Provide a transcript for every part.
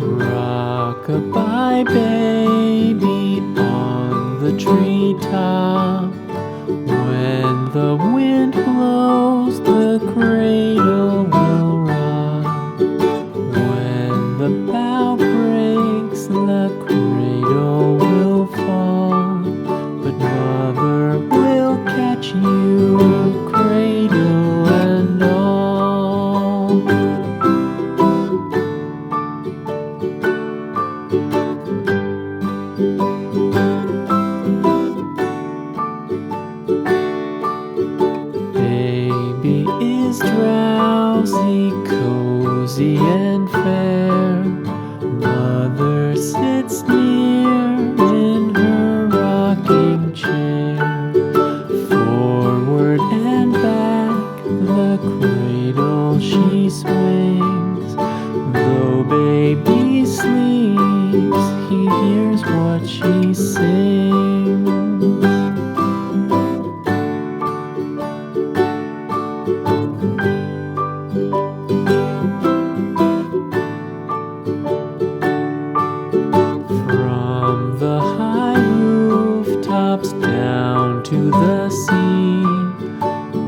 Rock-a-bye baby on the treetop. When the wind blows, the cradle will rock. When the bough breaks, the cradle will fall. But mother will catch you, cradle and all. Baby is drowsy, cozy and fair. Mother sits near in her rocking chair. Forward and back, the cradle she swings. Though baby sleeps, he hears what she sings. From the high rooftops down to the sea,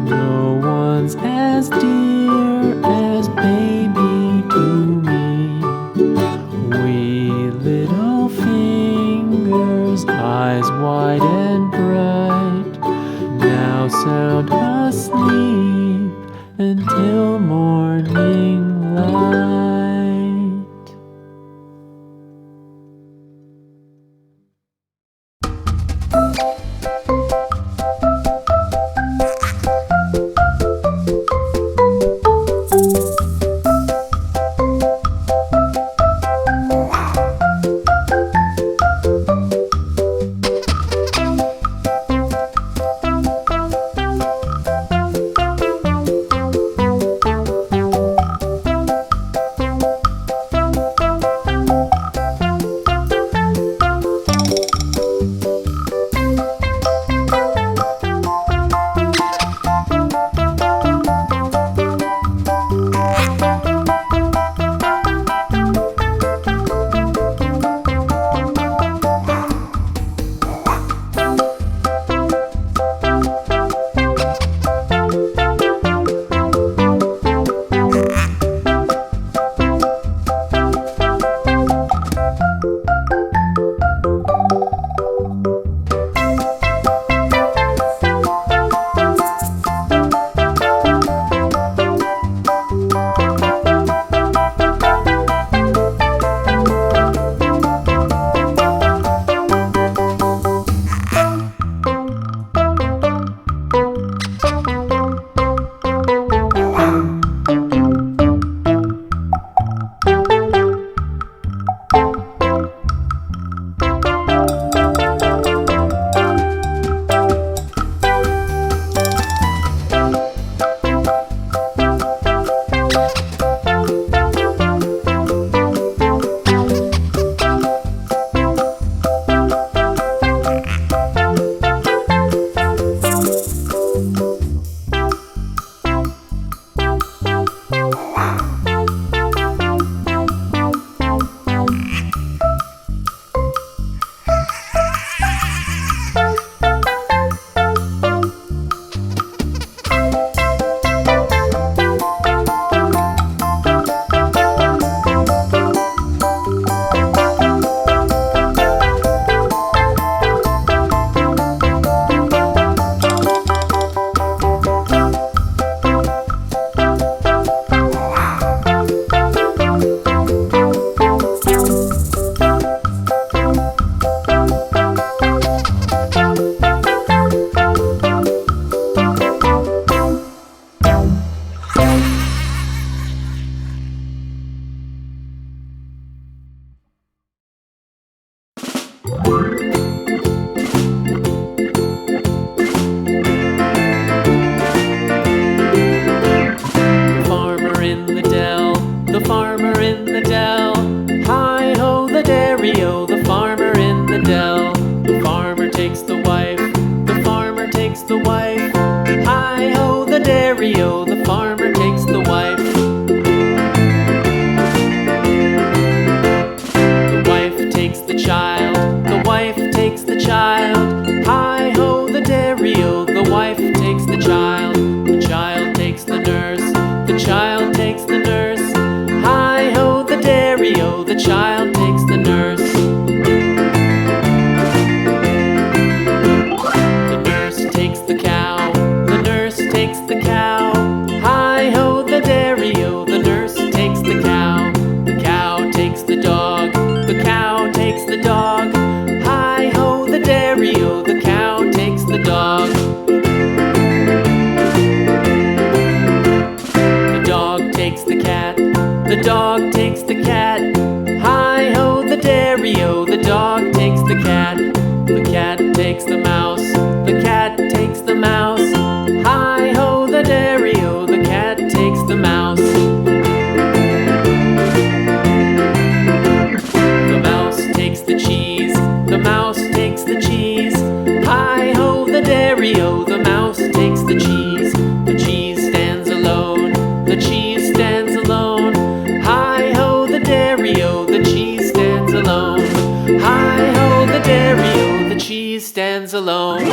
no one's as dear as baby to me. Wee little fingers farmer in the dell. Hi-ho, the dairy-o, the farmer in the dell. The farmer takes the wife, the farmer takes the wife. Hi-ho, the dairy-o, the farmer takes the wife. The wife takes the child, the wife takes the child. Hi-ho, the dairy-o, the wife takes the child. The child takes the nurse, the child takes the nurse. Hi-ho, the dairy-o, the child takes the nurse. The nurse takes the cow, the nurse takes the cow. Hi-ho, the dairy-o, the nurse takes the cow. The cow takes the dog, the cow takes the dog. Hi-ho, the dairy-o, the cow takes the dog. The dog takes the cat, the dog takes the cat. Hi-ho, the dairy-o, the dog takes the cat. The cat takes the mouse, the cat takes the mouse. Hi-ho, the dairy-o, the cat takes the mouse. The mouse takes the cheese, the mouse takes the cheese. Hi-ho, the dairy-o, the mouse takes the cheese. The cheese stands alone, the cheese stands alone. Hi-ho, the dairy-o, the cheese stands alone. Hi-ho, the dairy-o, the cheese stands alone.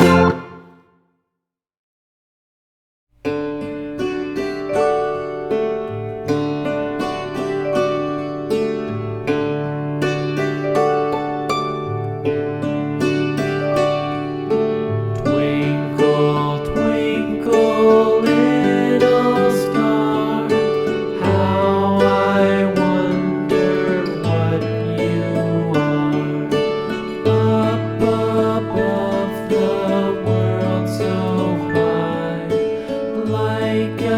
Twinkle, twinkle, little star, how I wonder what you are. Up above the world so high, like a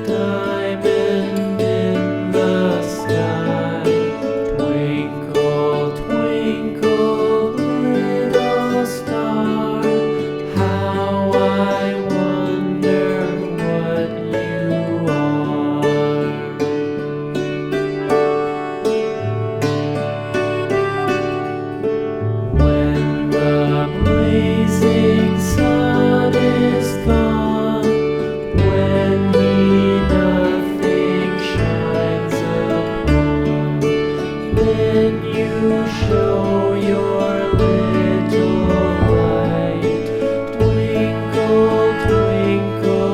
diamond in the sky. Twinkle, twinkle, little star, how I wonder what you are. When the blazing sun is gone, when he nothing shines upon, then you show your little light. Twinkle, twinkle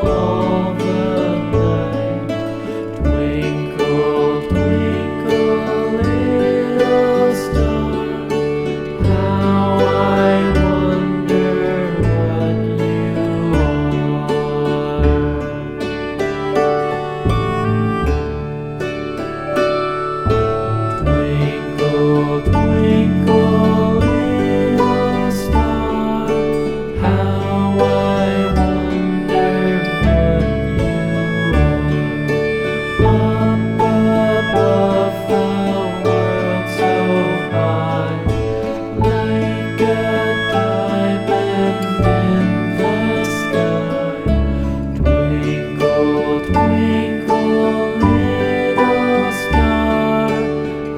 all the night. Twinkle, twinkle, little star, how I wonder what you are. Twinkle, twinkle, little star, how I wonder what you are. Up above the world so high, like a diamond in the sky. Twinkle, twinkle, little star,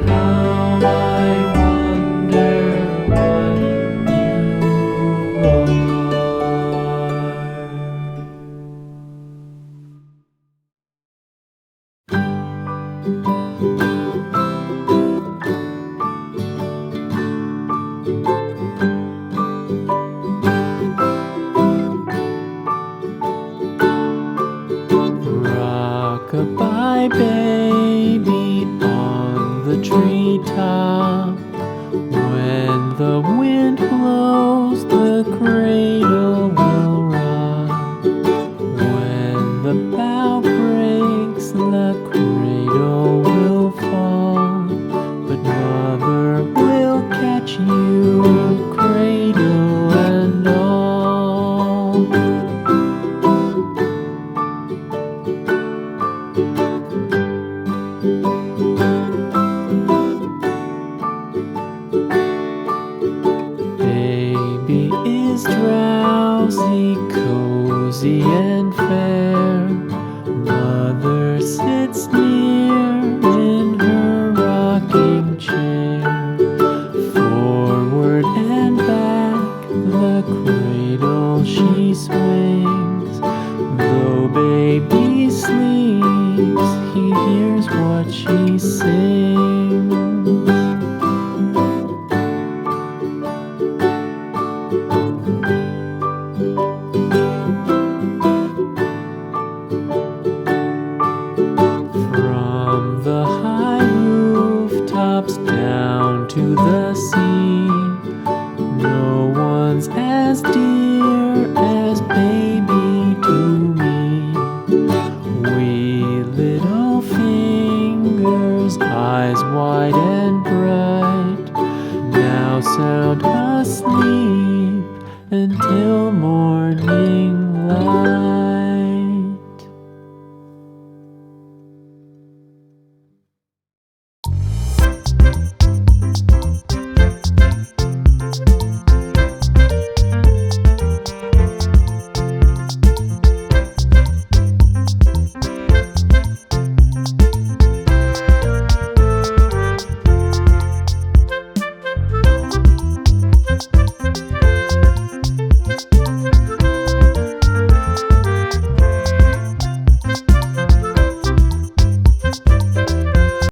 how I wonder what you are. Rock-a-bye baby on the treetop. When the wind blows, the cradle will rock. When the bough breaks, the cradle will fall. But mother will catch you, cradle and all. sing. From the high rooftops down to the sea, no one's as dear as baby to me. Wee little fingers, eyes wide and bright, now sound asleep until morning light.